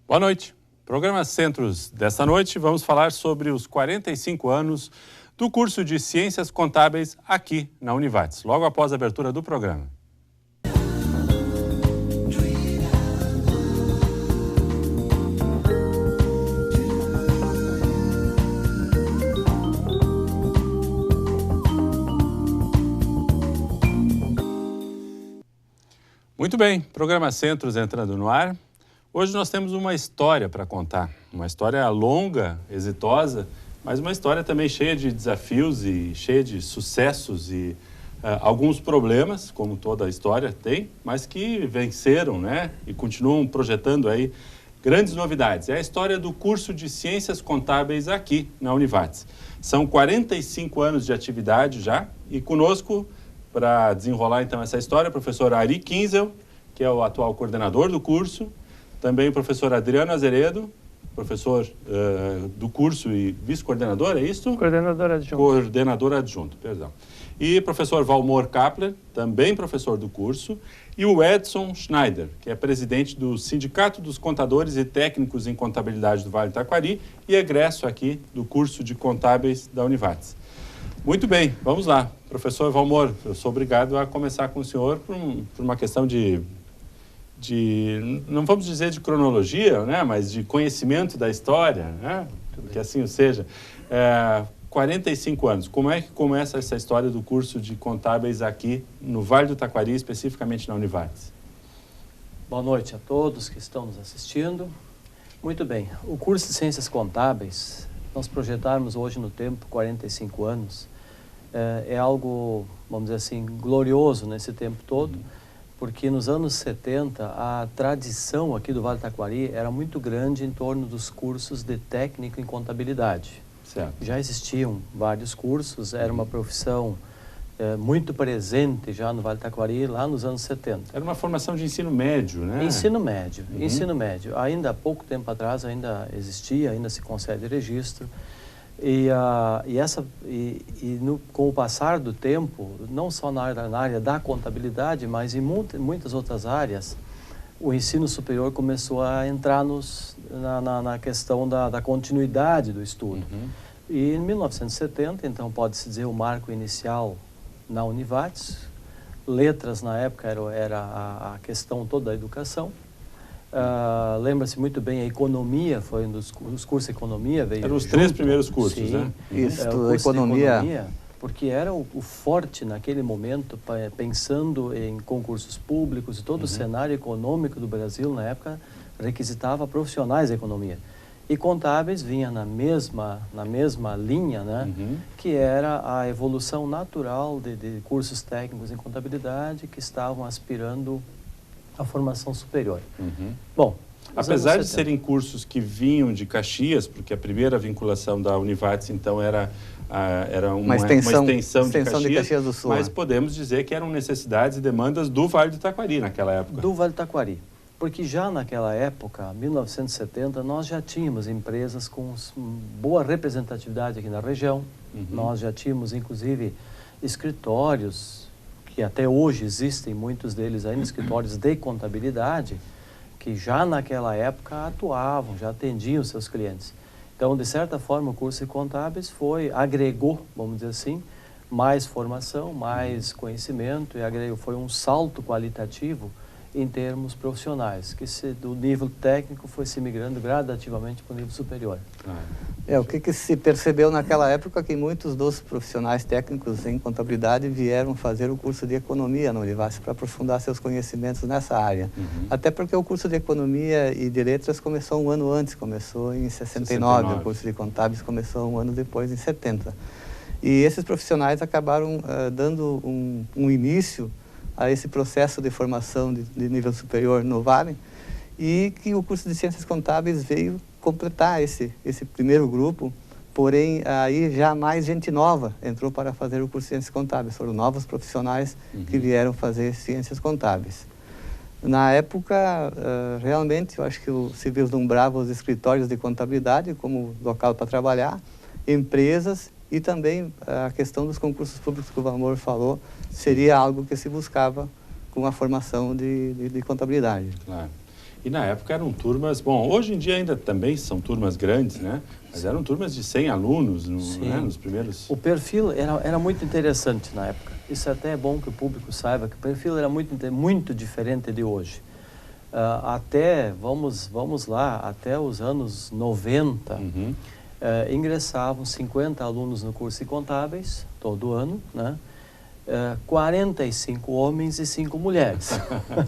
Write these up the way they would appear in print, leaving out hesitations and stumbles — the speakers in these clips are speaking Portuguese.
Boa noite. Programa Centros desta noite, vamos falar sobre os 45 anos do curso de Ciências Contábeis aqui na Univates, logo após a abertura do programa. Muito bem, programa Centros entrando no ar. Hoje nós temos uma história para contar, uma história longa, exitosa, mas uma história também cheia de desafios e cheia de sucessos e alguns problemas, como toda a história tem, mas que venceram, né? E continuam projetando aí grandes novidades. É a história do curso de Ciências Contábeis aqui na Univates. São 45 anos de atividade já e conosco, para desenrolar então essa história, o professor Ari Kinzel, que é o atual coordenador do curso, também o professor Adriano Azeredo, professor do curso e vice-coordenador, é isso? Coordenador adjunto. Coordenador adjunto, perdão. E professor Valmor Kapler, também professor do curso, e o Edson Schneider, que é presidente do Sindicato dos Contadores e Técnicos em Contabilidade do Vale do Taquari e egresso aqui do curso de Contábeis da Univates. Muito bem, vamos lá. Professor Valmor, eu sou obrigado a começar com o senhor por uma questão de não vamos dizer de cronologia, né, mas de conhecimento da história, né, que assim seja. 45 anos, como é que começa essa história do curso de contábeis aqui no Vale do Taquari, especificamente na Univates? Boa noite a todos que estão nos assistindo. Muito bem, o curso de Ciências Contábeis, nós projetarmos hoje no tempo 45 anos, é algo, vamos dizer assim, glorioso nesse tempo todo, porque nos anos 70 a tradição aqui do Vale do Taquari era muito grande em torno dos cursos de técnico em contabilidade. Certo. Já existiam vários cursos, era uma profissão muito presente já no Vale do Taquari, lá nos anos 70. Era uma formação de ensino médio, né? Ensino médio, ensino médio. Ainda há pouco tempo atrás ainda existia, ainda se concede registro. Com o passar do tempo, não só na área da contabilidade, mas em muitas outras áreas, o ensino superior começou a entrar na questão da continuidade do estudo. E em 1970, então, pode-se dizer o marco inicial na Univates. Letras, na época, era a questão toda da educação. Lembra-se muito bem, a economia foi um dos cursos de economia. Eram os três primeiros cursos, sim, né? Isso, economia, porque era o forte naquele momento, pensando em concursos públicos e todo o cenário econômico do Brasil, na época, requisitava profissionais de economia. E contábeis vinha na mesma linha, né? Que era a evolução natural de cursos técnicos em contabilidade que estavam aspirando à formação superior. Bom, apesar de serem cursos que vinham de Caxias, porque a primeira vinculação da Univates, então, era uma extensão de Caxias do Sul, mas podemos dizer que eram necessidades e demandas do Vale do Taquari naquela época. Do Vale do Taquari. Porque já naquela época, 1970, nós já tínhamos empresas com boa representatividade aqui na região. Nós já tínhamos, inclusive, escritórios, que até hoje existem, muitos deles ainda, escritórios de contabilidade, que já naquela época atuavam, já atendiam seus clientes. Então, de certa forma, o curso de contábeis agregou, vamos dizer assim, mais formação, mais conhecimento, e foi um salto qualitativo em termos profissionais, que do nível técnico foi se migrando gradativamente para o nível superior. O que se percebeu naquela época que muitos dos profissionais técnicos em contabilidade vieram fazer o curso de economia na Univates para aprofundar seus conhecimentos nessa área. Até porque o curso de economia e de letras começou um ano antes, começou em 69, o curso de contábeis começou um ano depois, em 70. E esses profissionais acabaram dando um início a esse processo de formação de nível superior no Vale, e que o curso de Ciências Contábeis veio completar esse primeiro grupo, porém aí já mais gente nova entrou para fazer o curso de Ciências Contábeis, foram novos profissionais que vieram fazer Ciências Contábeis. Na época, realmente, eu acho que se vislumbrava os escritórios de contabilidade como local para trabalhar, empresas, e também a questão dos concursos públicos que o Valmor falou, seria algo que se buscava com a formação de contabilidade. Claro. E na época eram turmas, bom, hoje em dia ainda também são turmas grandes, né? Mas eram turmas de 100 alunos né? Nos primeiros... O perfil era muito interessante na época. Isso até é bom que o público saiba que o perfil era muito diferente de hoje. Vamos lá, até os anos 90, ingressavam 50 alunos no curso de contábeis, todo ano, né? 45 homens e 5 mulheres.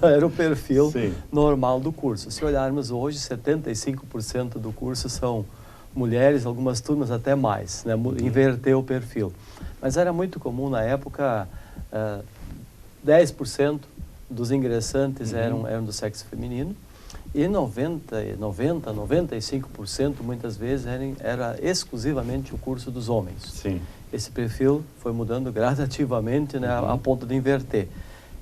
Era o perfil normal do curso. Se olharmos hoje, 75% do curso são mulheres, algumas turmas até mais, né? Inverteu o perfil. Mas era muito comum na época, 10% dos ingressantes eram do sexo feminino e 95% muitas vezes era exclusivamente o curso dos homens. Sim. Esse perfil foi mudando gradativamente, né, a ponto de inverter.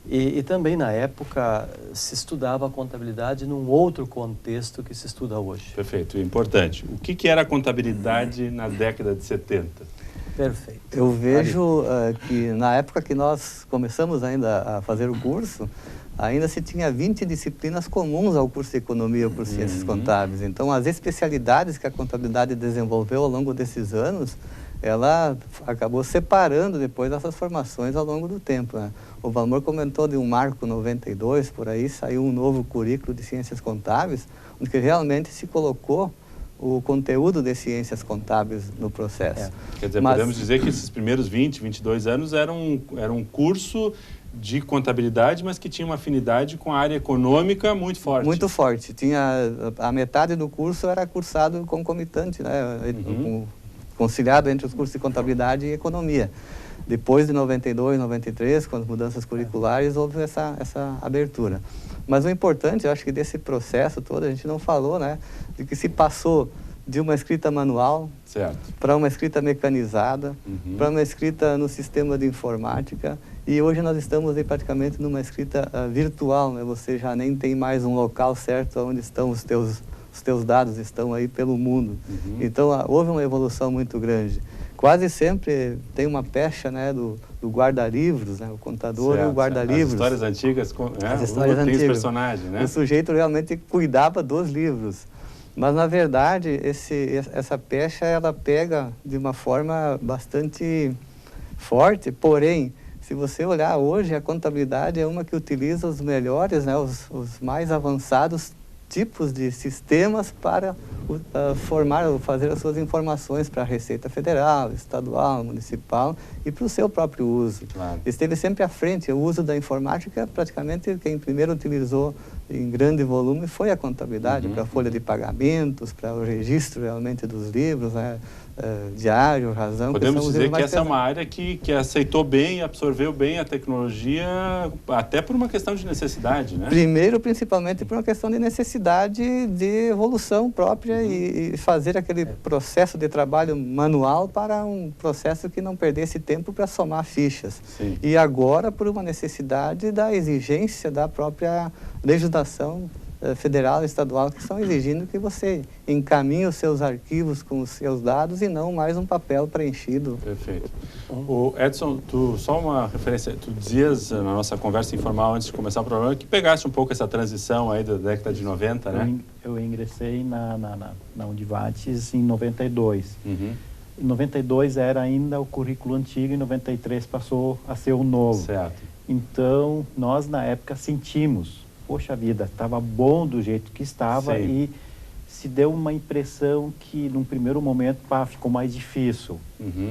E também, na época, se estudava a contabilidade num outro contexto que se estuda hoje. Perfeito, importante. O que era a contabilidade na década de 70? Perfeito. Eu vejo que na época que nós começamos ainda a fazer o curso, ainda se tinha 20 disciplinas comuns ao curso de Economia, ao curso de Ciências Contábeis. Então, as especialidades que a contabilidade desenvolveu ao longo desses anos, ela acabou separando depois essas formações ao longo do tempo, né? O Valmor comentou de um marco 92, por aí saiu um novo currículo de Ciências Contábeis, onde realmente se colocou o conteúdo de Ciências Contábeis no processo. Quer dizer, podemos dizer que esses primeiros 20, 22 anos era um curso de contabilidade, mas que tinha uma afinidade com a área econômica muito forte. Muito forte. A metade do curso era cursado concomitante, né? Conciliado entre os cursos de contabilidade e economia. Depois de 92, 93, com as mudanças curriculares, houve essa abertura. Mas o importante, eu acho que desse processo todo, a gente não falou, né, de que se passou de uma escrita manual para uma escrita mecanizada, para uma escrita no sistema de informática, e hoje nós estamos aí praticamente numa escrita virtual, né? Você já nem tem mais um local certo onde estão os teus dados, estão aí pelo mundo. Então, houve uma evolução muito grande. Quase sempre tem uma pecha, né, do guarda-livros, né, o contador e o guarda-livros. As histórias antigas, as histórias antigas. Tem os personagens, né? O sujeito realmente cuidava dos livros. Mas, na verdade, essa pecha, ela pega de uma forma bastante forte, porém, se você olhar hoje, a contabilidade é uma que utiliza os melhores, né, os mais avançados tipos de sistemas para fazer as suas informações para a Receita Federal, Estadual, Municipal e para o seu próprio uso. Claro. Esteve sempre à frente. O uso da informática, praticamente, quem primeiro utilizou em grande volume foi a contabilidade, para a folha de pagamentos, para o registro realmente dos livros, né? Diário, razão. Podemos dizer que essa é uma área que aceitou bem, absorveu bem a tecnologia, até por uma questão de necessidade, né? Primeiro, principalmente por uma questão de necessidade de evolução própria e fazer aquele processo de trabalho manual para um processo que não perdesse tempo para somar fichas. Sim. E agora, por uma necessidade da exigência da própria legislação federal e estadual, que estão exigindo que você encaminhe os seus arquivos com os seus dados e não mais um papel preenchido. Perfeito. O Edson, só uma referência, tu dizias na nossa conversa informal antes de começar o programa que pegaste um pouco essa transição aí da década de 90, né? Eu ingressei na Univates em 92. Em 92 era ainda o currículo antigo, em 93 passou a ser o novo. Certo. Então, nós na época sentimos, poxa vida, estava bom do jeito que estava. Sim. E se deu uma impressão que num primeiro momento ficou mais difícil.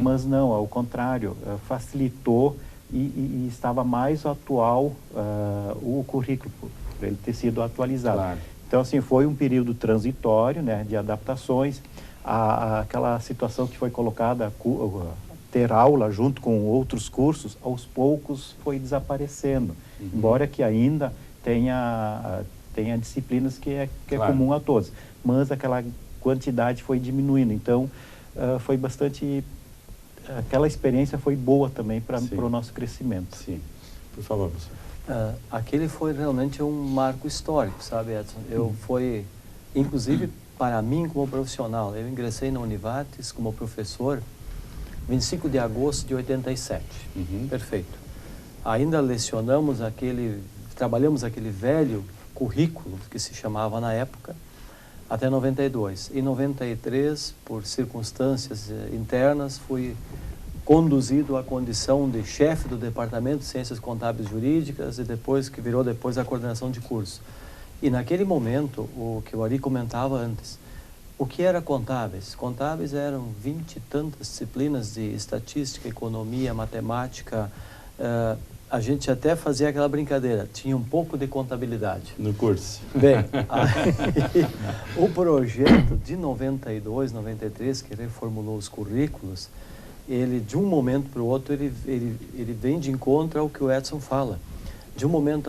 Mas não, ao contrário, facilitou e estava mais atual o currículo, para ele ter sido atualizado. Claro. Então, assim, foi um período transitório, né, de adaptações. Aquela situação que foi colocada, ter aula junto com outros cursos, aos poucos foi desaparecendo. Embora que ainda tenha disciplinas que é claro. Comum a todos. Mas aquela quantidade foi diminuindo. Então, foi bastante... Aquela experiência foi boa também para o nosso crescimento. Sim. Por favor, você. Aquele foi realmente um marco histórico, sabe, Edson? Foi, inclusive, para mim como profissional. Eu ingressei na Univates como professor 25 de agosto de 87. Perfeito. Ainda trabalhamos aquele velho currículo, que se chamava na época, até 92. Em 93, por circunstâncias internas, fui conduzido à condição de chefe do Departamento de Ciências Contábeis e Jurídicas e depois que virou depois a coordenação de curso. E naquele momento, o que o Ari comentava antes, o que era contábeis? Contábeis eram 20 e tantas disciplinas de estatística, economia, matemática. A gente até fazia aquela brincadeira, tinha um pouco de contabilidade. No curso. Bem, aí, o projeto de 92, 93, que reformulou os currículos, ele, de um momento para o outro, ele vem de encontro ao que o Edson fala. De um momento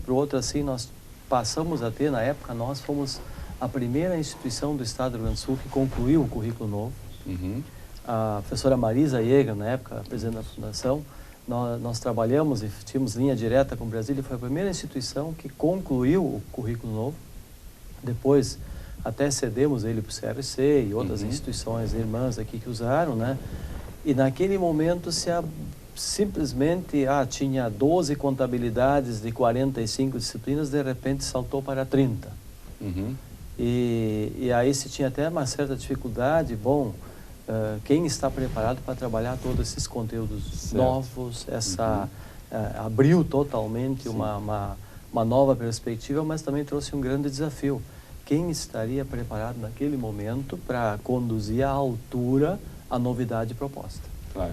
para o outro, assim, nós passamos a ter, na época, nós fomos a primeira instituição do Estado do Rio Grande do Sul que concluiu o currículo novo. Uhum. A professora Marisa Jäger, na época, presidente da Fundação, nós trabalhamos e tínhamos linha direta com Brasília, foi a primeira instituição que concluiu o currículo novo. Depois, até cedemos ele para o CRC e outras instituições irmãs aqui que usaram, né? E naquele momento simplesmente tinha 12 contabilidades de 45 disciplinas, de repente saltou para 30. Uhum. E aí se tinha até uma certa dificuldade, quem está preparado para trabalhar todos esses conteúdos novos, abriu totalmente uma nova perspectiva, mas também trouxe um grande desafio. Quem estaria preparado naquele momento para conduzir à altura a novidade proposta? Claro.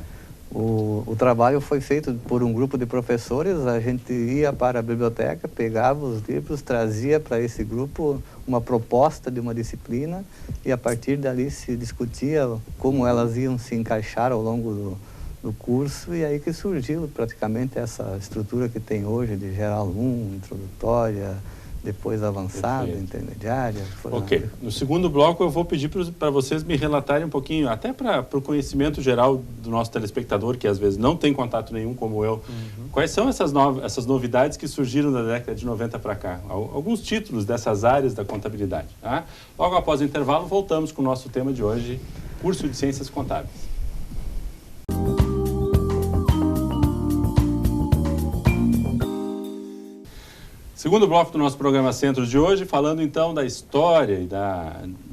O trabalho foi feito por um grupo de professores, a gente ia para a biblioteca, pegava os livros, trazia para esse grupo uma proposta de uma disciplina e a partir dali se discutia como elas iam se encaixar ao longo do curso e aí que surgiu praticamente essa estrutura que tem hoje de geral 1, introdutória, depois avançada, intermediária. Ok. No segundo bloco eu vou pedir para vocês me relatarem um pouquinho, até para o conhecimento geral do nosso telespectador, que às vezes não tem contato nenhum como eu, quais são essas novidades que surgiram da década de 90 para cá? Alguns títulos dessas áreas da contabilidade. Tá? Logo após o intervalo, voltamos com o nosso tema de hoje, curso de Ciências Contábeis. Segundo bloco do nosso programa Centros de hoje, falando então da história e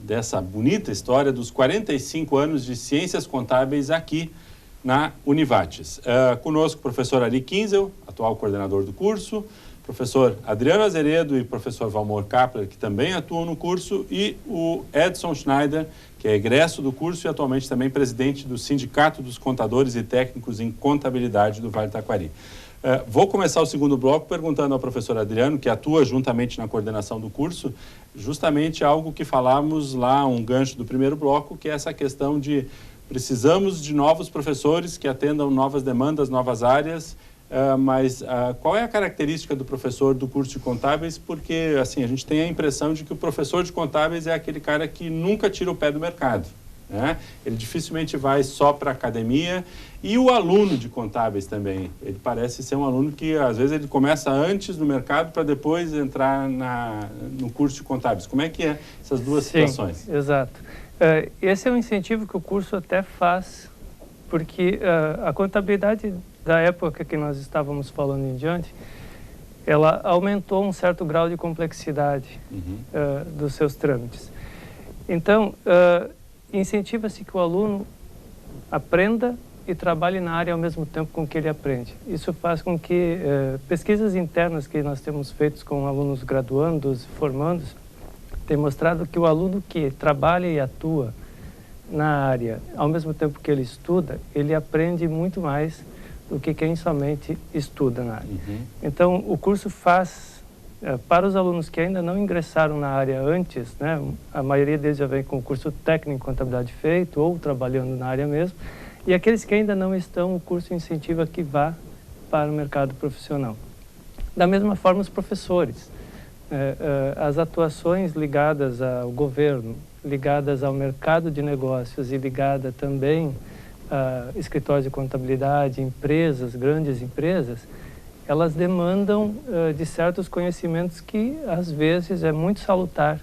dessa bonita história dos 45 anos de Ciências Contábeis aqui na Univates. Conosco o professor Ari Kinzel, atual coordenador do curso, professor Adriano Azeredo e professor Valmor Kapler, que também atuam no curso, e o Edson Schneider, que é egresso do curso e atualmente também presidente do Sindicato dos Contadores e Técnicos em Contabilidade do Vale do Taquari. Vou começar o segundo bloco perguntando ao professor Adriano, que atua juntamente na coordenação do curso, justamente algo que falamos lá, um gancho do primeiro bloco, que é essa questão de precisamos de novos professores que atendam novas demandas, novas áreas, mas qual é a característica do professor do curso de contábeis? Porque assim, a gente tem a impressão de que o professor de contábeis é aquele cara que nunca tira o pé do mercado. Né? Ele dificilmente vai só para a academia. E o aluno de contábeis também, ele parece ser um aluno que às vezes ele começa antes no mercado para depois entrar no curso de contábeis. Como é que é essas duas situações? Exato. Esse é um incentivo que o curso até faz, porque a contabilidade da época que nós estávamos falando em diante, ela aumentou um certo grau de complexidade dos seus trâmites. Então, incentiva-se que o aluno aprenda e trabalhe na área ao mesmo tempo com que ele aprende. Isso faz com que pesquisas internas que nós temos feitos com alunos graduandos e formandos têm mostrado que o aluno que trabalha e atua na área ao mesmo tempo que ele estuda, ele aprende muito mais do que quem somente estuda na área. Então, o curso faz para os alunos que ainda não ingressaram na área antes, né, a maioria deles já vem com o curso técnico em contabilidade feito ou trabalhando na área mesmo, e aqueles que ainda não estão, o curso incentiva que vá para o mercado profissional. Da mesma forma, os professores. As atuações ligadas ao governo, ligadas ao mercado de negócios e ligada também a escritórios de contabilidade, empresas, grandes empresas, elas demandam de certos conhecimentos que, às vezes, é muito salutar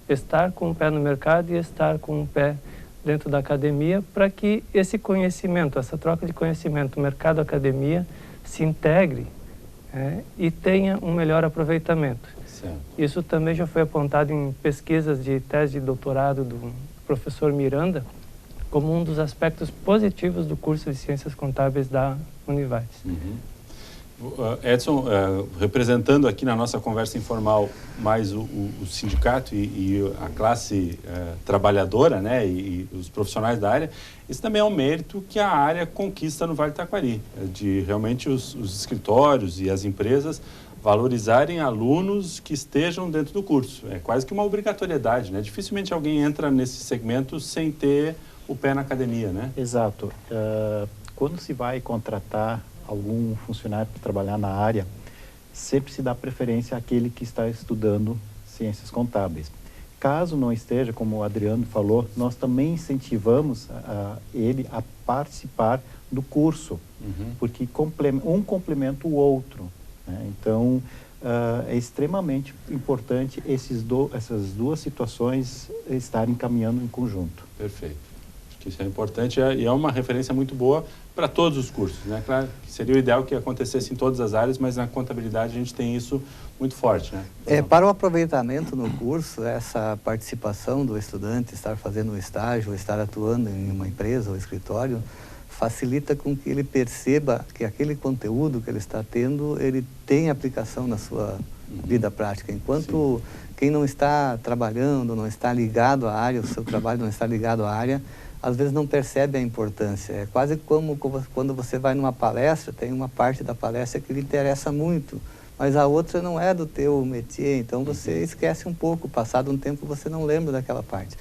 estar com um pé no mercado e estar com um pé dentro da academia para que esse conhecimento, essa troca de conhecimento, mercado-academia, se integre e tenha um melhor aproveitamento. Certo. Isso também já foi apontado em pesquisas de tese de doutorado do professor Miranda, como um dos aspectos positivos do curso de Ciências Contábeis da Univates. Edson, representando aqui na nossa conversa informal mais o sindicato e a classe trabalhadora, né, e os profissionais da área, esse também é um mérito que a área conquista no Vale do Taquari, de realmente os escritórios e as empresas valorizarem alunos que estejam dentro do curso. É quase que uma obrigatoriedade, né? Dificilmente alguém entra nesse segmento sem ter o pé na academia, né? Exato. Quando se vai contratar algum funcionário para trabalhar na área, sempre se dá preferência àquele que está estudando ciências contábeis. Caso não esteja, como o Adriano falou, nós também incentivamos ele a participar do curso, porque um complementa o outro, né? Então, é extremamente importante essas duas situações estarem caminhando em conjunto. Perfeito. Acho que isso é importante e é uma referência muito boa para todos os cursos, né? Claro que seria o ideal que acontecesse em todas as áreas, mas na contabilidade a gente tem isso muito forte, né? Para o aproveitamento no curso, essa participação do estudante, estar fazendo um estágio, estar atuando em uma empresa ou escritório, facilita com que ele perceba que aquele conteúdo que ele está tendo, ele tem aplicação na sua vida prática. Enquanto quem não está trabalhando, não está ligado à área, o seu trabalho não está ligado à área, às vezes não percebe a importância. É quase como quando você vai numa palestra, tem uma parte da palestra que lhe interessa muito, mas a outra não é do teu métier, então você esquece um pouco, passado um tempo você não lembra daquela parte.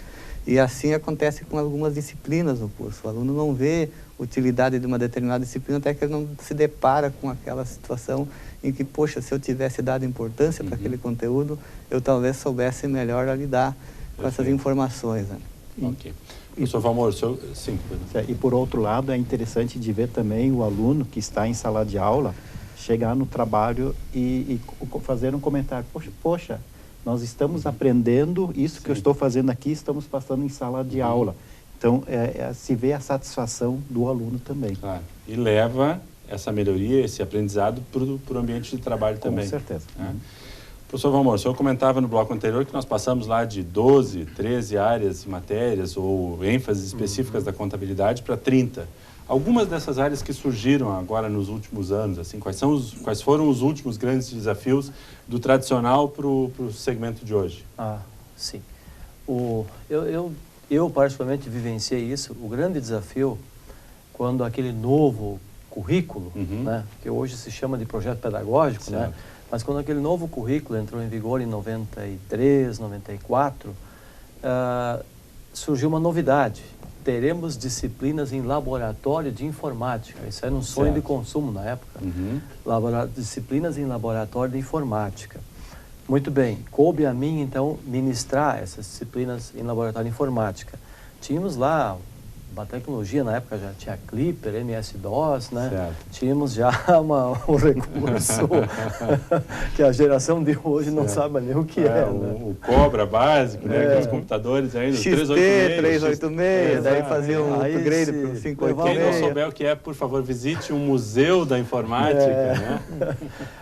E assim acontece com algumas disciplinas no curso. O aluno não vê utilidade de uma determinada disciplina até que ele não se depara com aquela situação em que, poxa, se eu tivesse dado importância para aquele conteúdo, eu talvez soubesse melhor lidar com essas informações, né? Ok. Professor Valmor, sim. E por outro lado, é interessante de ver também o aluno que está em sala de aula chegar no trabalho e fazer um comentário. Poxa, nós estamos aprendendo isso que eu estou fazendo aqui, estamos passando em sala de aula. Então, se vê a satisfação do aluno também. Claro. E leva essa melhoria, esse aprendizado para o ambiente de trabalho também. Com certeza. Professor Valmor, o senhor comentava no bloco anterior que nós passamos lá de 12, 13 áreas e matérias ou ênfases específicas da contabilidade para 30. Algumas dessas áreas que surgiram agora nos últimos anos, assim, quais foram os últimos grandes desafios do tradicional para o segmento de hoje? Sim. Eu particularmente vivenciei isso. O grande desafio, quando aquele novo currículo, né, que hoje se chama de projeto pedagógico, né, mas quando aquele novo currículo entrou em vigor em 93, 94, surgiu uma novidade. Teremos disciplinas em laboratório de informática. Isso era um sonho de consumo na época. Disciplinas em laboratório de informática. Muito bem, coube a mim, então, ministrar essas disciplinas em laboratório de informática. Tínhamos lá uma tecnologia, na época já tinha Clipper, MS-DOS, né? Certo. Tínhamos já um recurso que a geração de hoje não sabe nem o que é. Né? O Cobra básico, né? Aqueles computadores aí, XT, 386, daí fazia um upgrade para o 586. Quem não souber o que é, por favor, visite um museu da informática, né?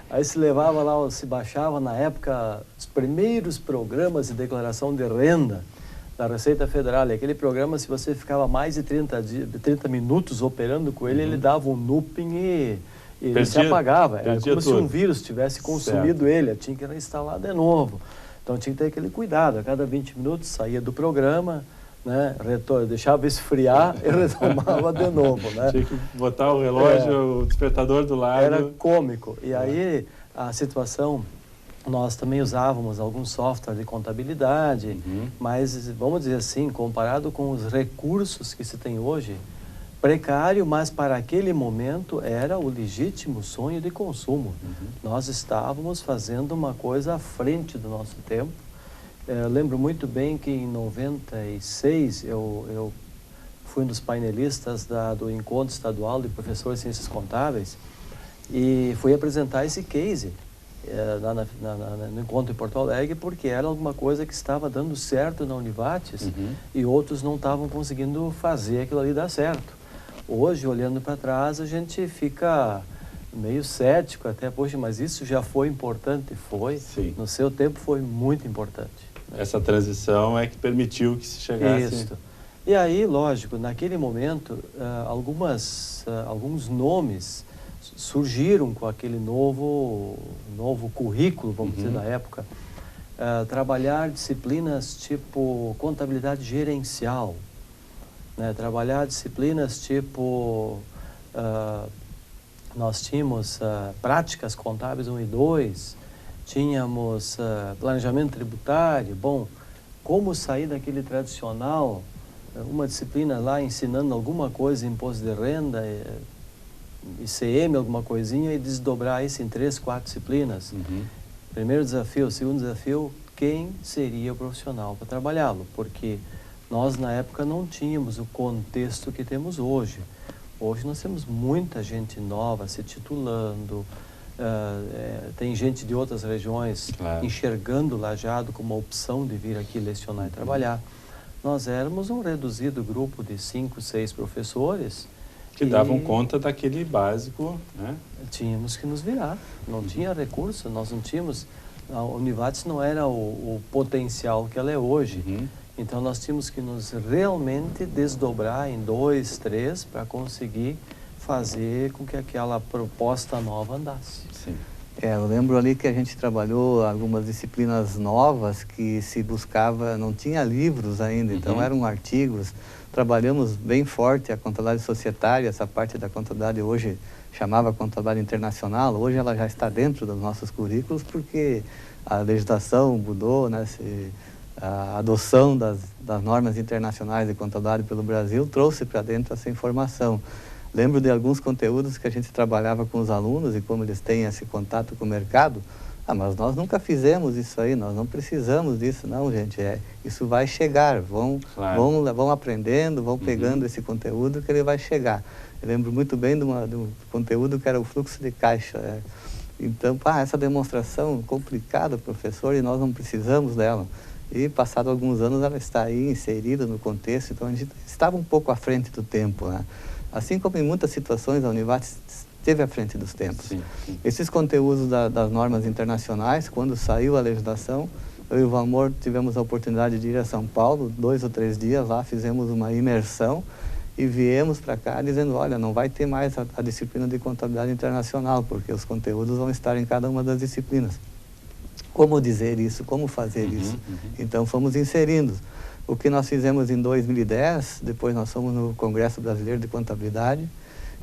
Aí se levava lá, se baixava na época os primeiros programas de declaração de renda da Receita Federal. E aquele programa, se você ficava mais de 30 minutos operando com ele, ele dava um looping e ele se apagava. Era como se um vírus tivesse consumido ele, tinha que instalar de novo. Então tinha que ter aquele cuidado. A cada 20 minutos saía do programa, né, deixava esfriar e retomava de novo. Né? Tinha que botar o relógio, o despertador do lado. Era cômico. E aí a situação... Nós também usávamos algum software de contabilidade, mas, vamos dizer assim, comparado com os recursos que se tem hoje, precário, mas para aquele momento era o legítimo sonho de consumo. Nós estávamos fazendo uma coisa à frente do nosso tempo. Eu lembro muito bem que em 96 eu fui um dos painelistas do Encontro Estadual de Professores de Ciências Contábeis e fui apresentar esse case no encontro em Porto Alegre, porque era alguma coisa que estava dando certo na Univates e outros não estavam conseguindo fazer aquilo ali dar certo. Hoje, olhando para trás, a gente fica meio cético até, poxa, mas isso já foi importante? Foi. Sim. No seu tempo foi muito importante. Essa transição é que permitiu que se chegasse... Isso. E aí, lógico, naquele momento, alguns nomes surgiram com aquele novo currículo, vamos dizer, da época. Trabalhar disciplinas tipo contabilidade gerencial, né? Trabalhar disciplinas tipo... nós tínhamos práticas contábeis 1 e 2, tínhamos planejamento tributário. Bom, como sair daquele tradicional, uma disciplina lá ensinando alguma coisa, imposto de renda, ICM, alguma coisinha, e desdobrar isso em 3, 4 disciplinas. Primeiro desafio. Segundo desafio, quem seria o profissional para trabalhá-lo? Porque nós, na época, não tínhamos o contexto que temos hoje. Hoje nós temos muita gente nova se titulando, tem gente de outras regiões enxergando o Lajeado como uma opção de vir aqui lecionar e trabalhar. Nós éramos um reduzido grupo de 5, 6 professores. Que davam conta daquele básico, né? Tínhamos que nos virar, não tinha recurso, nós não tínhamos... A Univates não era o potencial que ela é hoje. Então nós tínhamos que nos realmente desdobrar em 2, 3 para conseguir fazer com que aquela proposta nova andasse. Sim. Eu lembro ali que a gente trabalhou algumas disciplinas novas que se buscava, não tinha livros ainda, então eram artigos. Trabalhamos bem forte a contabilidade societária, essa parte da contabilidade hoje chamava contabilidade internacional, hoje ela já está dentro dos nossos currículos porque a legislação mudou, né? A adoção das normas internacionais de contabilidade pelo Brasil trouxe para dentro essa informação. Lembro de alguns conteúdos que a gente trabalhava com os alunos e como eles têm esse contato com o mercado. Mas nós nunca fizemos isso aí, nós não precisamos disso. Não, gente, isso vai chegar. Vão aprendendo, vão pegando esse conteúdo que ele vai chegar. Eu lembro muito bem do conteúdo que era o fluxo de caixa. Então, essa demonstração complicada, professor, e nós não precisamos dela. E, passado alguns anos, ela está aí inserida no contexto, então a gente estava um pouco à frente do tempo, né? Assim como em muitas situações, a Univates esteve à frente dos tempos. Sim. Esses conteúdos das normas internacionais, quando saiu a legislação, eu e o Valmor tivemos a oportunidade de ir a São Paulo, 2 ou 3 dias lá, fizemos uma imersão e viemos para cá dizendo, olha, não vai ter mais a disciplina de contabilidade internacional, porque os conteúdos vão estar em cada uma das disciplinas. Como dizer isso, como fazer isso? Então, fomos inserindo. O que nós fizemos em 2010, depois nós fomos no Congresso Brasileiro de Contabilidade,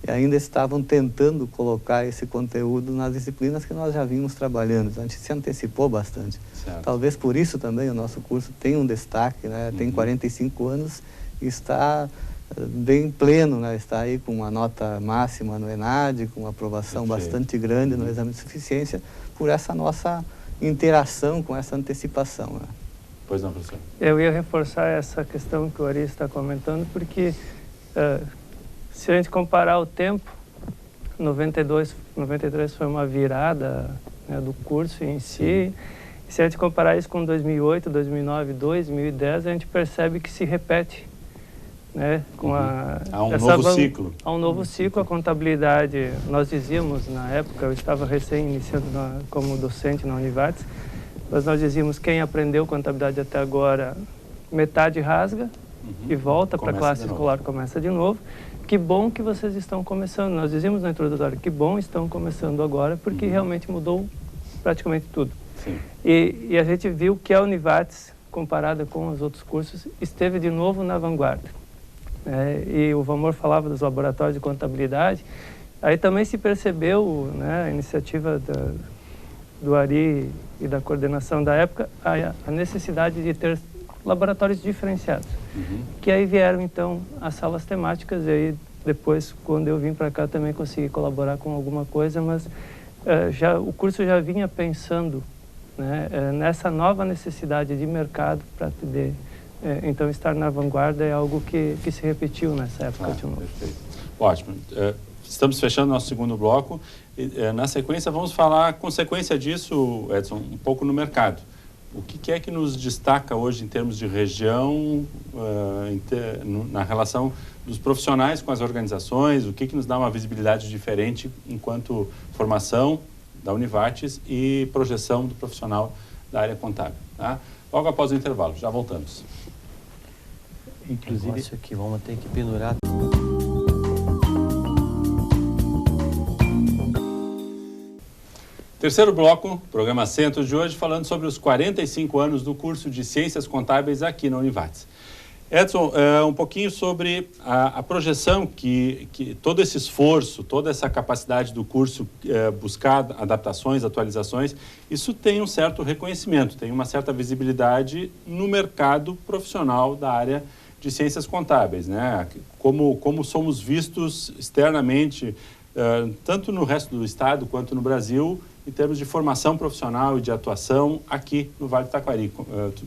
e ainda estavam tentando colocar esse conteúdo nas disciplinas que nós já vínhamos trabalhando. Então, a gente se antecipou bastante. Certo. Talvez por isso também o nosso curso tem um destaque, né? Tem 45 anos e está bem pleno, né? Está aí com uma nota máxima no ENAD, com uma aprovação bastante grande no exame de suficiência, por essa nossa interação com essa antecipação, né? Pois não, professor. Eu ia reforçar essa questão que o Ari está comentando, porque se a gente comparar o tempo, 92, 93 foi uma virada, né, do curso em si. Se a gente comparar isso com 2008, 2009, 2010, a gente percebe que se repete, né, com há um novo ciclo. Há um novo ciclo. A contabilidade, nós dizíamos na época, eu estava recém-iniciando como docente na Univates, mas nós dizíamos, quem aprendeu contabilidade até agora, metade rasga e volta para a classe escolar, começa de novo. Que bom que vocês estão começando. Nós dizíamos na introdutória, que bom estão começando agora, porque realmente mudou praticamente tudo. Sim. E a gente viu que a Univates, comparada com os outros cursos, esteve de novo na vanguarda. E o Valmor falava dos laboratórios de contabilidade, aí também se percebeu, né, a iniciativa do Ari e da coordenação da época, a necessidade de ter laboratórios diferenciados, que aí vieram então as salas temáticas, e aí depois, quando eu vim para cá, também consegui colaborar com alguma coisa, mas o curso já vinha pensando, né, nessa nova necessidade de mercado para poder, então, estar na vanguarda é algo que se repetiu nessa época de novo. Perfeito. Ótimo. Estamos fechando nosso segundo bloco. Na sequência, vamos falar, consequência disso, Edson, um pouco no mercado. O que é que nos destaca hoje em termos de região, na relação dos profissionais com as organizações, o que nos dá uma visibilidade diferente enquanto formação da Univates e projeção do profissional da área contábil. Tá? Logo após o intervalo, já voltamos. Inclusive, isso aqui, vamos ter que pendurar. Terceiro bloco, programa Centros de hoje, falando sobre os 45 anos do curso de Ciências Contábeis aqui na Univates. Edson, um pouquinho sobre a projeção que todo esse esforço, toda essa capacidade do curso buscar adaptações, atualizações, isso tem um certo reconhecimento, tem uma certa visibilidade no mercado profissional da área de Ciências Contábeis, né? Como somos vistos externamente, tanto no resto do estado quanto no Brasil, em termos de formação profissional e de atuação aqui no Vale do Taquari.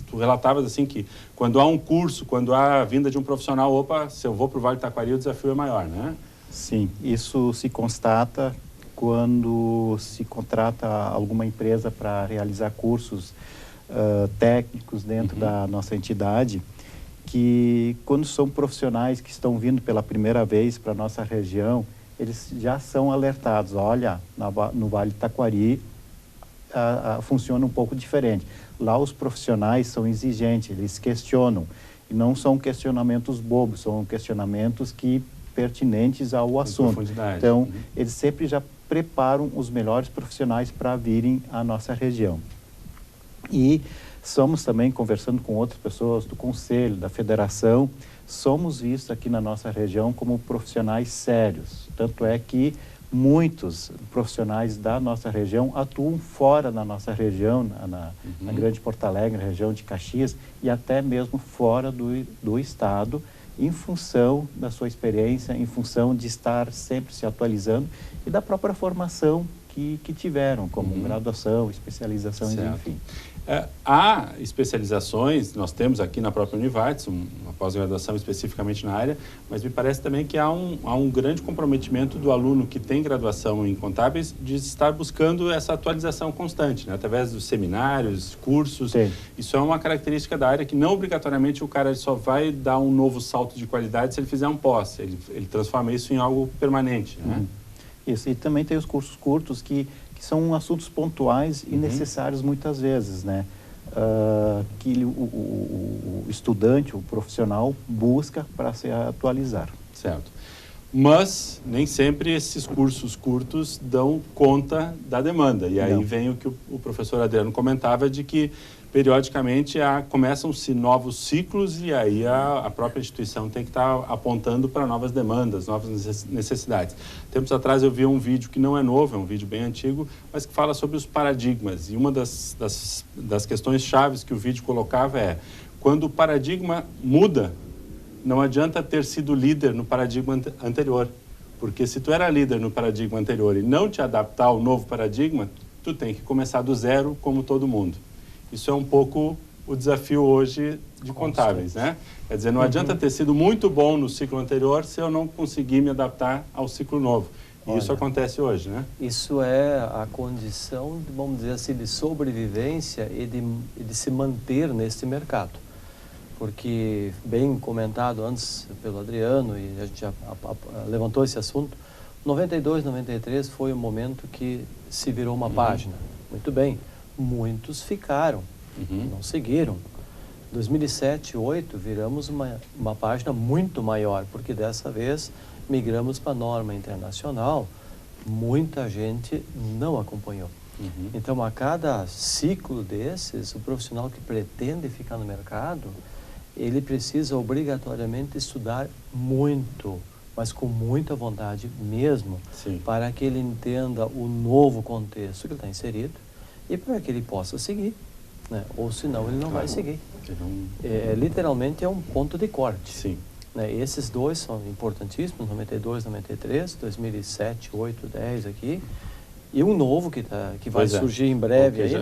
Tu relatavas assim que quando há um curso, quando há a vinda de um profissional, opa, se eu vou para o Vale do Taquari, o desafio é maior, né? Sim, isso se constata quando se contrata alguma empresa para realizar cursos técnicos dentro da nossa entidade, que quando são profissionais que estão vindo pela primeira vez para a nossa região, eles já são alertados, olha, no Vale do Taquari funciona um pouco diferente. Lá os profissionais são exigentes, eles questionam, e não são questionamentos bobos, são questionamentos pertinentes ao assunto. Então, eles sempre já preparam os melhores profissionais para virem à nossa região. E somos também, conversando com outras pessoas do Conselho, da Federação, somos vistos aqui na nossa região como profissionais sérios. Tanto é que muitos profissionais da nossa região atuam fora da nossa região, na Grande Porto Alegre, na região de Caxias, e até mesmo fora do estado, em função da sua experiência, em função de estar sempre se atualizando e da própria formação que tiveram, como graduação, especialização, enfim. Há especializações, nós temos aqui na própria Univates, uma pós-graduação especificamente na área, mas me parece também que há um grande comprometimento do aluno que tem graduação em contábeis de estar buscando essa atualização constante, né? Através dos seminários, cursos. Sim. Isso é uma característica da área que não obrigatoriamente o cara só vai dar um novo salto de qualidade se ele fizer um pós, ele transforma isso em algo permanente, né? Isso, e também tem os cursos curtos que são assuntos pontuais e necessários muitas vezes, né? Que o estudante, o profissional, busca para se atualizar. Certo. Mas nem sempre esses cursos curtos dão conta da demanda. E aí vem o que o professor Adriano comentava, de que periodicamente começam-se novos ciclos e aí a própria instituição tem que estar apontando para novas demandas, novas necessidades. Tempos atrás eu vi um vídeo que não é novo, é um vídeo bem antigo, mas que fala sobre os paradigmas. E uma das questões chaves que o vídeo colocava é: quando o paradigma muda, não adianta ter sido líder no paradigma anterior. Porque se tu era líder no paradigma anterior e não te adaptar ao novo paradigma, tu tem que começar do zero como todo mundo. Isso é um pouco o desafio hoje de contábeis, né? Quer dizer, não adianta ter sido muito bom no ciclo anterior se eu não conseguir me adaptar ao ciclo novo. E isso acontece hoje, né? Isso é a condição, vamos dizer assim, de sobrevivência e de se manter neste mercado. Porque, bem comentado antes pelo Adriano, e a gente já levantou esse assunto, 92, 93 foi o momento que se virou uma página. Muito bem. Muitos ficaram, não seguiram. 2007, 2008, viramos uma página muito maior, porque dessa vez migramos para a norma internacional. Muita gente não acompanhou. Então, a cada ciclo desses, o profissional que pretende ficar no mercado, ele precisa obrigatoriamente estudar muito, mas com muita vontade mesmo, para que ele entenda o novo contexto que ele está inserido, e para que ele possa seguir, né? Ou senão ele não vai seguir. Literalmente é um ponto de corte. Sim. Né? Esses dois são importantíssimos, 92, 93, 2007, 8, 10 aqui, e um novo que vai surgir em breve. Aí,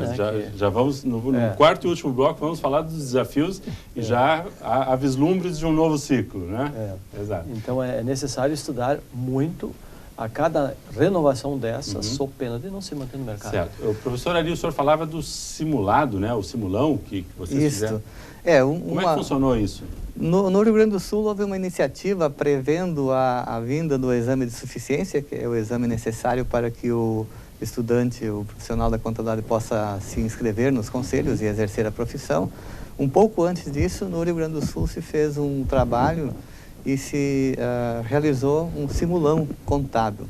já vamos, no quarto e último bloco, vamos falar dos desafios e já há vislumbres de um novo ciclo, né? Exato. Então é necessário estudar muito a cada renovação dessas, sob pena de não se manter no mercado. Certo. O professor ali, o senhor falava do simulado, né? O simulão que vocês fizeram. É, Como é que funcionou isso? No Rio Grande do Sul houve uma iniciativa prevendo a vinda do exame de suficiência, que é o exame necessário para que o estudante, o profissional da contabilidade possa se inscrever nos conselhos e exercer a profissão. Um pouco antes disso, no Rio Grande do Sul se fez um trabalho e se realizou um simulão contábil.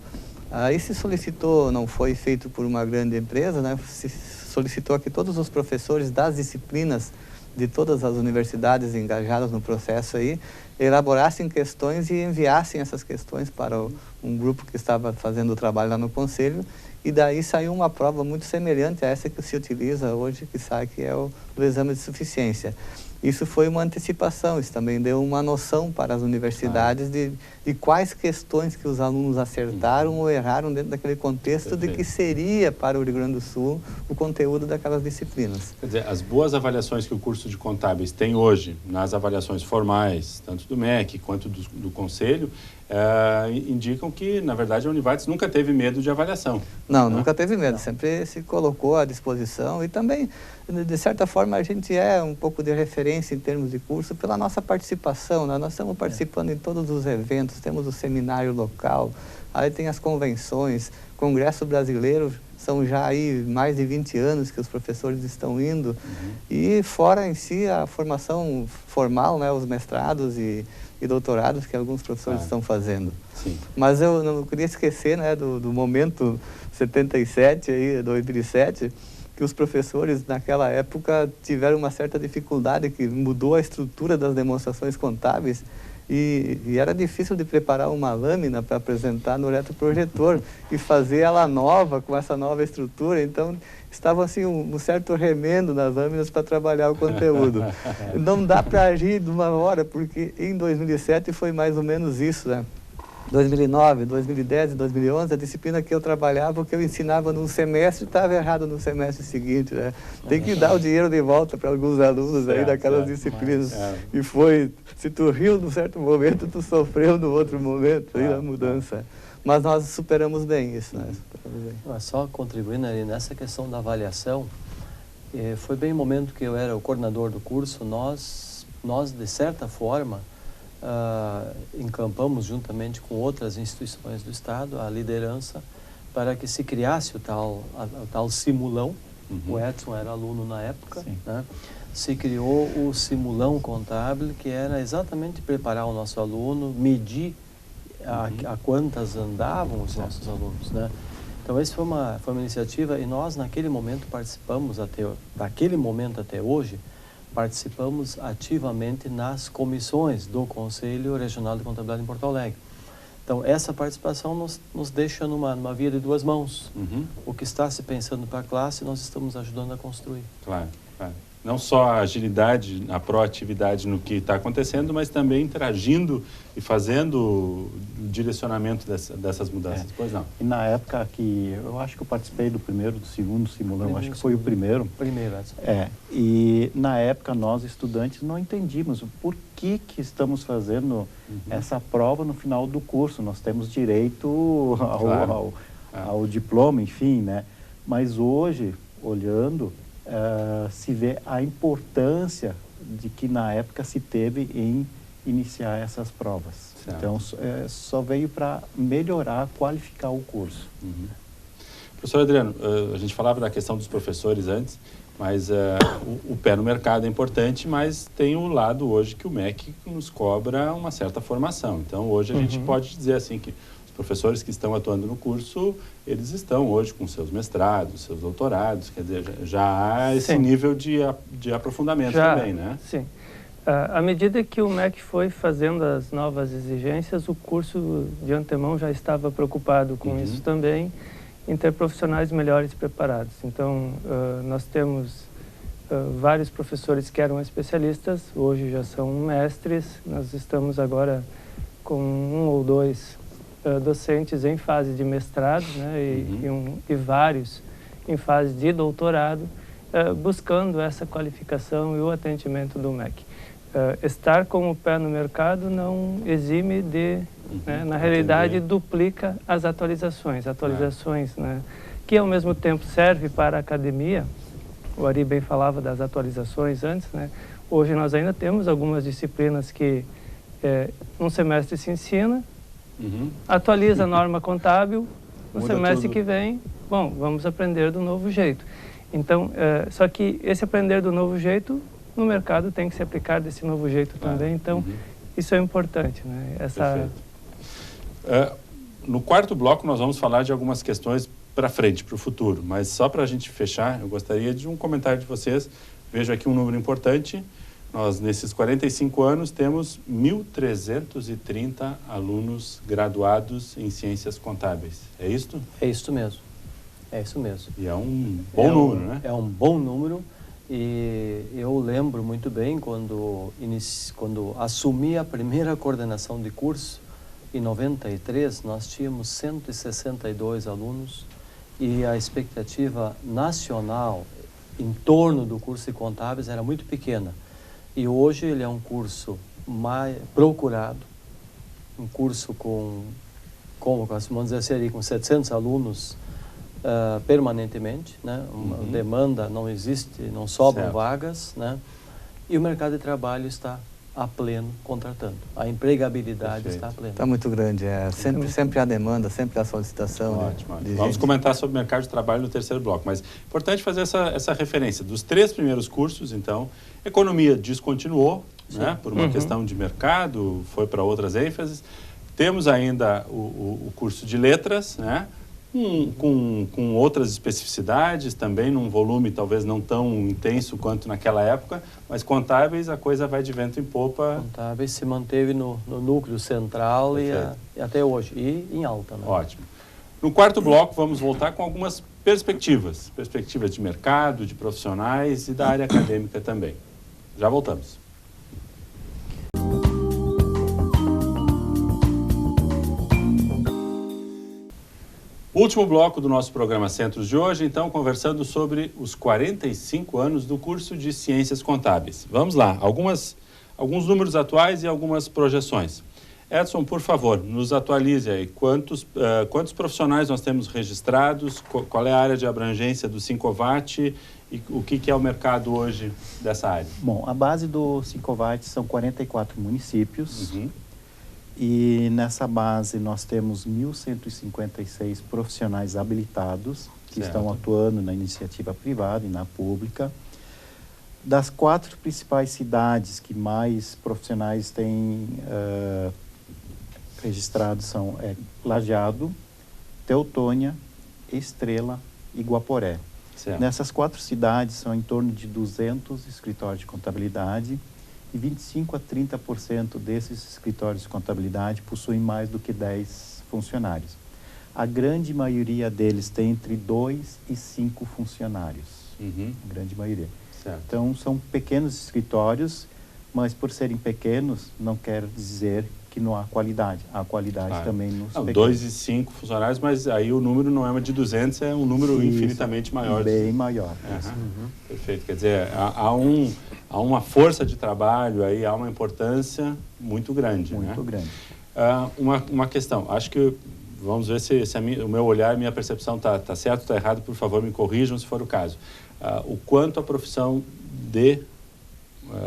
Aí se solicitou, não foi feito por uma grande empresa, né? Se solicitou que todos os professores das disciplinas de todas as universidades engajadas no processo aí, elaborassem questões e enviassem essas questões para um grupo que estava fazendo o trabalho lá no conselho, e daí saiu uma prova muito semelhante a essa que se utiliza hoje, que sai, que é o do exame de suficiência. Isso foi uma antecipação, isso também deu uma noção para as universidades de quais questões que os alunos acertaram ou erraram dentro daquele contexto de que seria para o Rio Grande do Sul o conteúdo daquelas disciplinas. Quer dizer, as boas avaliações que o curso de contábeis tem hoje, nas avaliações formais, tanto do MEC quanto do Conselho, indicam que, na verdade, a Univates nunca teve medo de avaliação. Não, nunca teve medo, sempre se colocou à disposição, e também, de certa forma, a gente é um pouco de referência em termos de curso pela nossa participação, né? Nós estamos participando em todos os eventos, temos o seminário local, aí tem as convenções, Congresso Brasileiro, são já aí mais de 20 anos que os professores estão indo, e fora em si a formação formal, né, os mestrados e doutorados que alguns professores estão fazendo. Sim. Mas eu não queria esquecer, né, do momento 77, aí, 2007, que os professores naquela época tiveram uma certa dificuldade, que mudou a estrutura das demonstrações contábeis, e era difícil de preparar uma lâmina para apresentar no retroprojetor e fazer ela nova, com essa nova estrutura. Então, estava assim um certo remendo nas lâminas para trabalhar o conteúdo. Não dá para agir de uma hora, porque em 2007 foi mais ou menos isso, né? 2009, 2010 e 2011, a disciplina que eu trabalhava, o que eu ensinava num semestre, estava errado no semestre seguinte, né? Tem que dar o dinheiro de volta para alguns alunos aí daquelas disciplinas. E foi, se tu riu num certo momento, tu sofreu no outro momento, aí a mudança. Mas nós superamos bem isso, né? Só contribuindo ali nessa questão da avaliação, foi bem o momento que eu era o coordenador do curso, nós de certa forma, encampamos juntamente com outras instituições do Estado a liderança para que se criasse o tal simulão. O Edson era aluno na época, né? Se criou o simulão contábil, que era exatamente preparar o nosso aluno, medir a quantas andavam os nossos alunos, né? Então, essa foi uma iniciativa, e nós naquele momento participamos, daquele momento até hoje, participamos ativamente nas comissões do Conselho Regional de Contabilidade em Porto Alegre. Então, essa participação nos deixa numa via de duas mãos. O que está se pensando para a classe, nós estamos ajudando a construir. Claro, claro. Não só a agilidade, a proatividade no que está acontecendo, mas também interagindo e fazendo o direcionamento dessas mudanças. Pois não. E na época que eu acho que eu participei do primeiro, do segundo simulão, acho que foi o primeiro. Primeiro, Edson. E na época nós, estudantes, não entendíamos o porquê que estamos fazendo essa prova no final do curso. Nós temos direito ao diploma, enfim, né? Mas hoje, olhando, se vê a importância de que na época se teve em iniciar essas provas. Certo. Então, só veio para melhorar, qualificar o curso. Professor Adriano, a gente falava da questão dos professores antes, mas o pé no mercado é importante, mas tem o lado hoje que o MEC nos cobra uma certa formação. Então, hoje a gente pode dizer assim que professores que estão atuando no curso, eles estão hoje com seus mestrados, seus doutorados, quer dizer, já há esse nível de aprofundamento também, né? Sim. À medida que o MEC foi fazendo as novas exigências, o curso de antemão já estava preocupado com isso também, em ter profissionais melhores preparados. Então, nós temos vários professores que eram especialistas, hoje já são mestres, nós estamos agora com 1 ou 2 docentes em fase de mestrado, né, e vários em fase de doutorado, buscando essa qualificação e o atendimento do MEC. Estar com o pé no mercado não exime de, né, na realidade, duplica as atualizações, né, que ao mesmo tempo serve para a academia. O Ari bem falava das atualizações antes, né? Hoje nós ainda temos algumas disciplinas que um semestre se ensina, atualiza a norma contábil, no Muda semestre tudo. que vem, bom, vamos aprender do novo jeito. Então, só que esse aprender do novo jeito, no mercado tem que se aplicar desse novo jeito também, então isso é importante, né? No quarto bloco nós vamos falar de algumas questões para frente, para o futuro, mas só para a gente fechar, eu gostaria de um comentário de vocês. Vejo aqui um número importante. Nós, nesses 45 anos, temos 1.330 alunos graduados em Ciências Contábeis. É isto? É isso mesmo. É isso mesmo. E é um bom número, né? É um bom número. E eu lembro muito bem quando assumi a primeira coordenação de curso, em 93, nós tínhamos 162 alunos e a expectativa nacional em torno do curso de contábeis era muito pequena. E hoje ele é um curso mais procurado, um curso como vamos dizer assim, com 700 alunos permanentemente, né? Uma demanda não existe, não sobram vagas, né? E o mercado de trabalho está a pleno contratando. A empregabilidade está a pleno. Está muito grande, sempre há demanda, sempre há solicitação. Ótimo. Vamos comentar sobre o mercado de trabalho no terceiro bloco, mas é importante fazer essa referência. Dos 3 primeiros cursos, então, economia descontinuou, né, por uma questão de mercado, foi para outras ênfases. Temos ainda o curso de letras, né, com outras especificidades, também num volume talvez não tão intenso quanto naquela época, mas contábeis a coisa vai de vento em popa. Contábeis se manteve no núcleo central e até hoje, e em alta. Né? Ótimo. No quarto bloco vamos voltar com algumas perspectivas de mercado, de profissionais e da área acadêmica também. Já voltamos. Último bloco do nosso programa Centros de hoje, então, conversando sobre os 45 anos do curso de Ciências Contábeis. Vamos lá, alguns números atuais e algumas projeções. Edson, por favor, nos atualize aí. Quantos profissionais nós temos registrados? Qual é a área de abrangência do Sincovat e o que é o mercado hoje dessa área? Bom, a base do Sincovat são 44 municípios. E nessa base nós temos 1.156 profissionais habilitados que estão atuando na iniciativa privada e na pública. Das 4 principais cidades que mais profissionais têm registrados são Lajeado, Teutônia, Estrela e Guaporé. Nessas 4 cidades são em torno de 200 escritórios de contabilidade e 25% a 30% desses escritórios de contabilidade possuem mais do que 10 funcionários. A grande maioria deles tem entre 2 e 5 funcionários. A grande maioria. Então, são pequenos escritórios, mas por serem pequenos, não quer dizer que não há qualidade. Há qualidade também nos pequenos. 2 e 5 funcionários, mas aí o número não é uma de 200, é um número infinitamente maior. Bem maior. Perfeito. Quer dizer, há uma força de trabalho aí, há uma importância muito grande. Muito grande. Uma questão, acho que, vamos ver se o meu olhar, a minha percepção está certo ou está errado, por favor me corrijam se for o caso. O quanto a profissão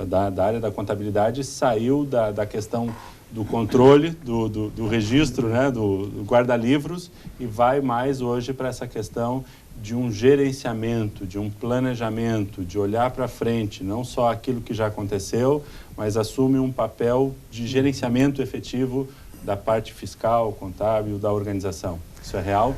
da área da contabilidade saiu da questão do controle, do registro, né, do guarda-livros, e vai mais hoje para essa questão de um gerenciamento, de um planejamento, de olhar para frente, não só aquilo que já aconteceu, mas assume um papel de gerenciamento efetivo da parte fiscal, contábil, da organização. Isso é real?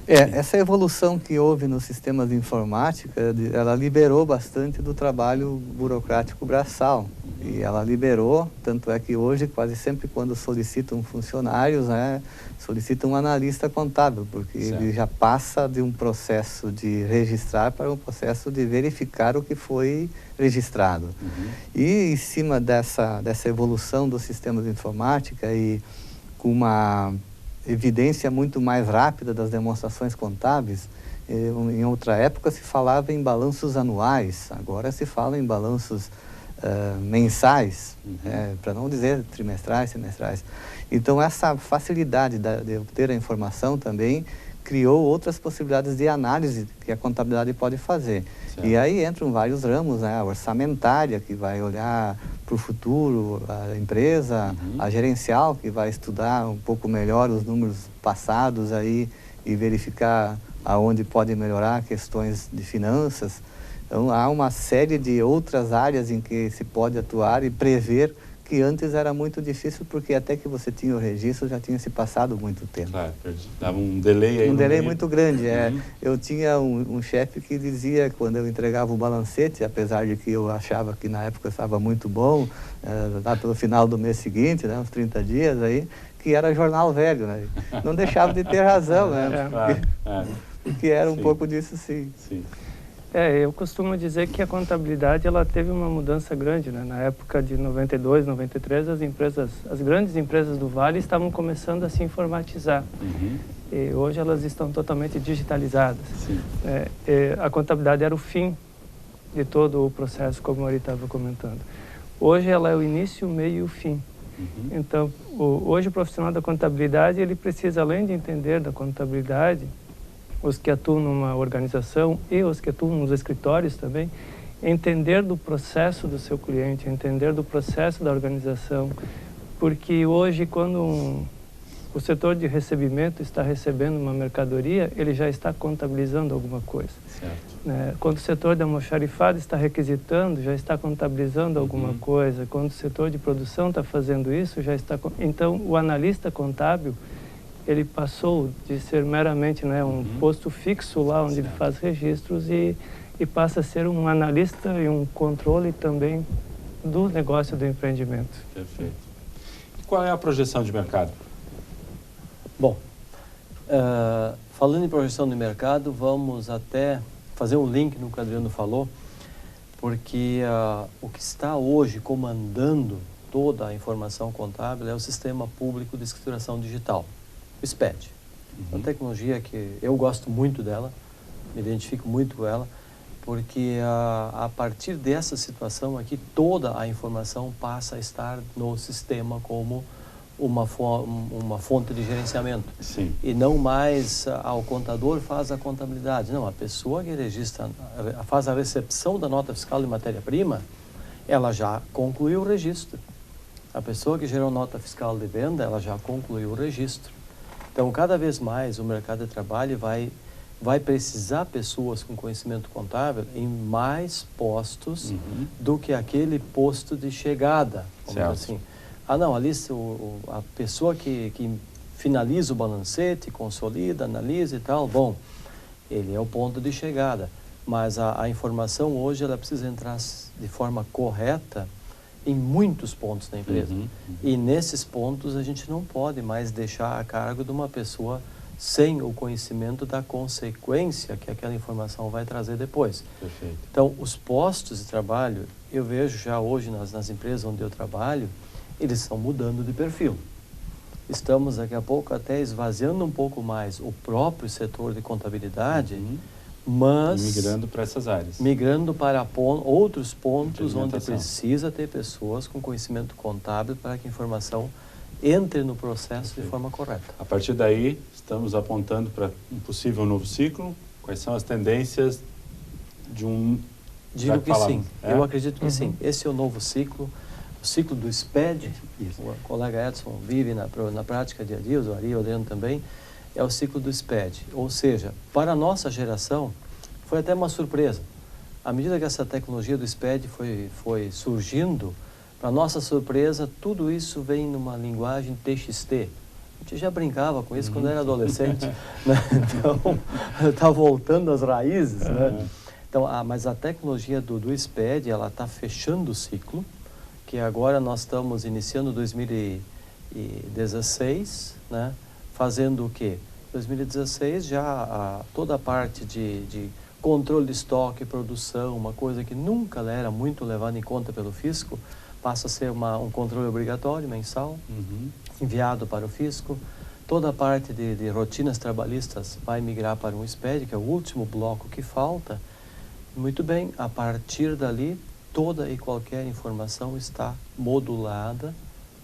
Essa evolução que houve nos sistemas de informática, ela liberou bastante do trabalho burocrático braçal. E ela liberou, tanto é que hoje, quase sempre quando solicitam funcionários, né, solicitam um analista contábil, porque ele já passa de um processo de registrar para um processo de verificar o que foi registrado. E em cima dessa evolução dos sistemas de informática e com uma evidência muito mais rápida das demonstrações contábeis, em outra época se falava em balanços anuais, agora se fala em balanços mensais, para não dizer trimestrais, semestrais. Então essa facilidade de obter a informação também criou outras possibilidades de análise que a contabilidade pode fazer. Certo. E aí entram vários ramos, né? A orçamentária, que vai olhar para o futuro, a empresa, a gerencial, que vai estudar um pouco melhor os números passados aí e verificar aonde pode melhorar questões de finanças. Então, há uma série de outras áreas em que se pode atuar e prever, que antes era muito difícil, porque até que você tinha o registro, já tinha se passado muito tempo. Claro, dava um delay aí. Um delay muito grande, Eu tinha um chefe que dizia, quando eu entregava o balancete, apesar de que eu achava que na época estava muito bom, lá pelo final do mês seguinte, né, uns 30 dias aí, que era jornal velho, né? Não deixava de ter razão, né? Porque era um pouco disso, sim. Eu costumo dizer que a contabilidade ela teve uma mudança grande, né? Na época de 92, 93, as grandes empresas do Vale estavam começando a se informatizar. E hoje elas estão totalmente digitalizadas. A contabilidade era o fim de todo o processo, como eu estava comentando. Hoje ela é o início, o meio e o fim. Então, hoje o profissional da contabilidade, ele precisa, além de entender da contabilidade, os que atuam numa organização e os que atuam nos escritórios também, entender do processo do seu cliente, entender do processo da organização, porque hoje, quando o setor de recebimento está recebendo uma mercadoria, ele já está contabilizando alguma coisa. Quando o setor de almoxarifado está requisitando, já está contabilizando alguma coisa. Quando o setor de produção está fazendo isso, já está... Então, o analista contábil, ele passou de ser meramente um posto fixo lá onde ele faz registros e passa a ser um analista e um controle também do negócio do empreendimento. Perfeito. E qual é a projeção de mercado? Bom, falando em projeção de mercado, vamos até fazer um link no que o Adriano falou, porque o que está hoje comandando toda a informação contábil é o Sistema Público de Escrituração Digital, o SPED. Uma tecnologia que eu gosto muito dela, me identifico muito com ela, porque a partir dessa situação aqui, toda a informação passa a estar no sistema como uma fonte de gerenciamento. E não mais o contador faz a contabilidade. Não, a pessoa que registra, faz a recepção da nota fiscal de matéria-prima, ela já concluiu o registro. A pessoa que gerou nota fiscal de venda, ela já concluiu o registro. Então, cada vez mais o mercado de trabalho vai precisar pessoas com conhecimento contábil em mais postos do que aquele posto de chegada. Assim. Não, ali a pessoa que finaliza o balancete, consolida, analisa e tal, bom, ele é o ponto de chegada. Mas a informação hoje, ela precisa entrar de forma correta em muitos pontos da empresa. E nesses pontos a gente não pode mais deixar a cargo de uma pessoa sem o conhecimento da consequência que aquela informação vai trazer depois. Então, os postos de trabalho, eu vejo já hoje nas empresas onde eu trabalho, eles estão mudando de perfil. Estamos daqui a pouco até esvaziando um pouco mais o próprio setor de contabilidade, mas... migrando para essas áreas. Migrando para outros pontos onde precisa ter pessoas com conhecimento contábil para que a informação entre no processo de forma correta. A partir daí, estamos apontando para um possível novo ciclo. Quais são as tendências de um... Digo que sim, eu acredito que sim. Esse é o novo ciclo, o ciclo do SPED. O colega Edson vive na prática dia a dia, o Ari, o Adriano também. É o ciclo do SPED, ou seja, para a nossa geração foi até uma surpresa. À medida que essa tecnologia do SPED foi surgindo, para nossa surpresa, tudo isso vem numa linguagem TXT. A gente já brincava com isso quando era adolescente, né? Então, está voltando às raízes, né? Então, mas a tecnologia do SPED, ela está fechando o ciclo, que agora nós estamos iniciando 2016, né? Fazendo o quê? 2016 já toda a parte de controle de estoque, produção, uma coisa que nunca era muito levada em conta pelo fisco, passa a ser um controle obrigatório, mensal, enviado para o fisco. Toda a parte de rotinas trabalhistas vai migrar para um SPED, que é o último bloco que falta. Muito bem, a partir dali, toda e qualquer informação está modulada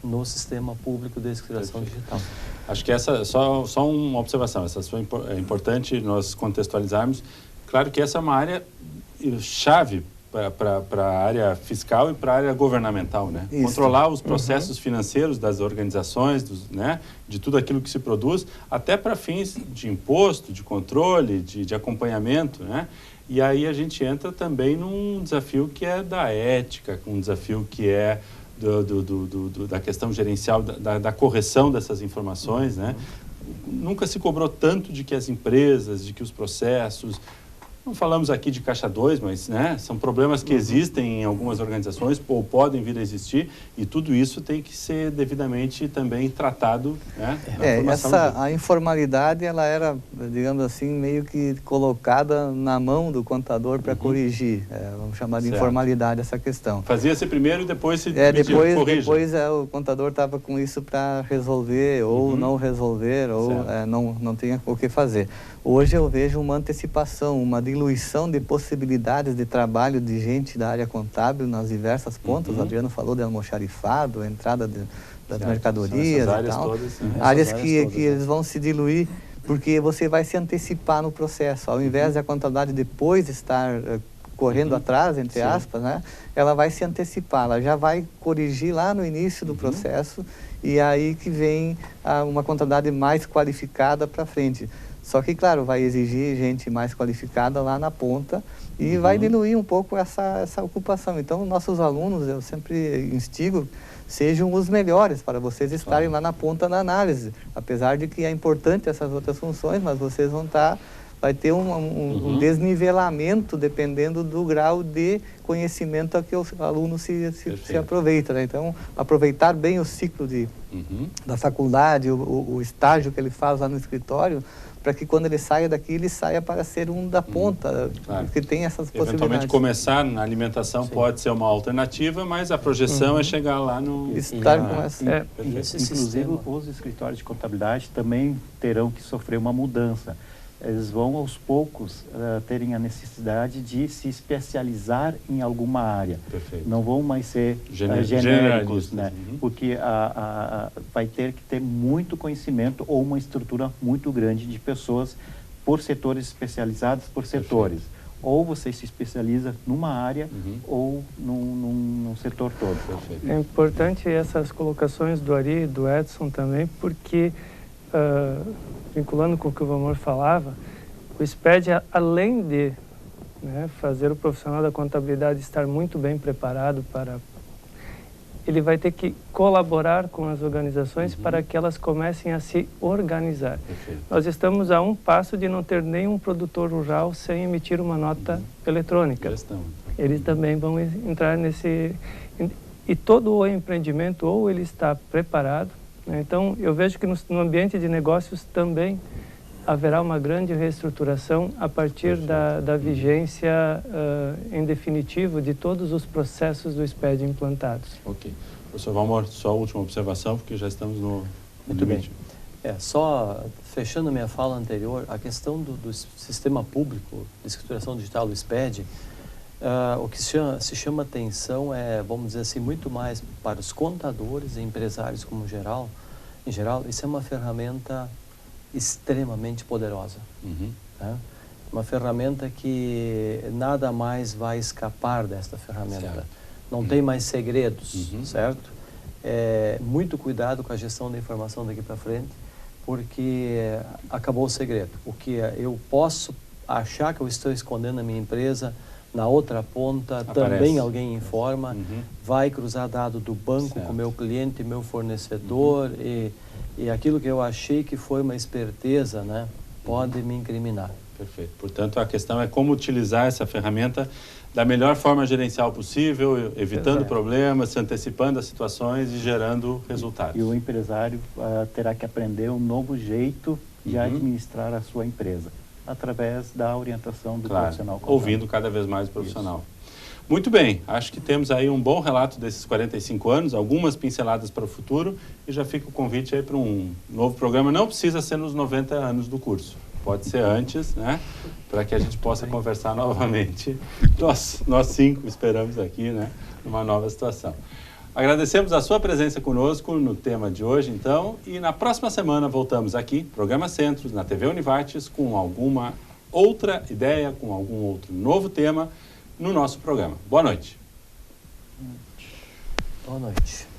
no sistema público de escrituração digital. Acho que essa, só uma observação, essa é importante nós contextualizarmos. Claro que essa é uma área chave para a área fiscal e para a área governamental, né? Isso. Controlar os processos financeiros das organizações, né? De tudo aquilo que se produz, até para fins de imposto, de controle, de acompanhamento, né? E aí a gente entra também num desafio que é da ética, um desafio que é da questão gerencial, da correção dessas informações, né? Nunca se cobrou tanto de que as empresas, de que os processos... Não falamos aqui de Caixa 2, mas, né, são problemas que existem em algumas organizações ou podem vir a existir, e tudo isso tem que ser devidamente também tratado, né, a informalidade, ela era, digamos assim, meio que colocada na mão do contador para corrigir. Vamos chamar de informalidade essa questão. Fazia-se primeiro e depois se corrige. Depois o contador estava com isso para resolver ou não resolver, ou não tinha o que fazer. Hoje eu vejo uma antecipação, uma diluição de possibilidades de trabalho de gente da área contábil nas diversas pontas. O Adriano falou de almoxarifado, a entrada das mercadorias e tal. Todas, áreas que eles vão se diluir, porque você vai se antecipar no processo. Ao invés da contabilidade depois estar correndo atrás, entre aspas, né? Ela vai se antecipar, ela já vai corrigir lá no início do processo, e aí que vem uma contabilidade mais qualificada para frente. Só que, claro, vai exigir gente mais qualificada lá na ponta e vai diluir um pouco essa ocupação. Então, nossos alunos, eu sempre instigo, sejam os melhores para vocês estarem lá na ponta da análise. Apesar de que é importante essas outras funções, mas vocês vai ter um desnivelamento dependendo do grau de conhecimento a que o aluno se aproveita, né? Então, aproveitar bem o ciclo da faculdade, o estágio que ele faz lá no escritório, para que quando ele saia daqui, ele saia para ser um da ponta, que tem essas possibilidades. Eventualmente começar na alimentação pode ser uma alternativa, mas a projeção é chegar lá no... Estar com essa... Inclusive, os escritórios de contabilidade também terão que sofrer uma mudança. Eles vão, aos poucos, terem a necessidade de se especializar em alguma área. Perfeito. Não vão mais ser genéricos, né? Porque vai ter que ter muito conhecimento ou uma estrutura muito grande de pessoas por setores especializados, por setores. Ou você se especializa numa área ou num setor todo. Perfeito. É importante essas colocações do Ari e do Edson também, porque... vinculando com o que o Valmor falava, o SPED, além de fazer o profissional da contabilidade estar muito bem preparado ele vai ter que colaborar com as organizações para que elas comecem a se organizar. Perfeito. Nós estamos a um passo de não ter nenhum produtor rural sem emitir uma nota eletrônica. Eles também vão entrar nesse... E todo o empreendimento, ou ele está preparado. Então, eu vejo que no ambiente de negócios também haverá uma grande reestruturação a partir da vigência, em definitivo, de todos os processos do SPED implantados. Ok. Professor Valmor, só a última observação, porque já estamos no Muito bem. Só fechando minha fala anterior, a questão do sistema público de escrituração digital, do SPED, o que se chama atenção é, vamos dizer assim, muito mais para os contadores e empresários como em geral, isso é uma ferramenta extremamente poderosa. Né? Uma ferramenta que nada mais vai escapar desta ferramenta. Certo. Não tem mais segredos, certo? Muito cuidado com a gestão da informação daqui para frente, porque acabou o segredo. O que eu posso achar que eu estou escondendo na minha empresa, na outra ponta também alguém informa, vai cruzar dado do banco com o meu cliente, meu fornecedor, e aquilo que eu achei que foi uma esperteza, né, pode me incriminar. Perfeito. Portanto, a questão é como utilizar essa ferramenta da melhor forma gerencial possível, evitando problemas, se antecipando as situações e gerando resultados. E o empresário terá que aprender um novo jeito de administrar a sua empresa, através da orientação do profissional. Ouvindo cada vez mais o profissional. Isso. Muito bem, acho que temos aí um bom relato desses 45 anos, algumas pinceladas para o futuro, e já fica o convite aí para um novo programa. Não precisa ser nos 90 anos do curso, pode ser antes, né? Para que a gente possa conversar novamente. Nós 5 esperamos aqui, né? Numa nova situação. Agradecemos a sua presença conosco no tema de hoje, então, e na próxima semana voltamos aqui, Programa Centros, na TV Univates, com alguma outra ideia, com algum outro novo tema no nosso programa. Boa noite. Boa noite.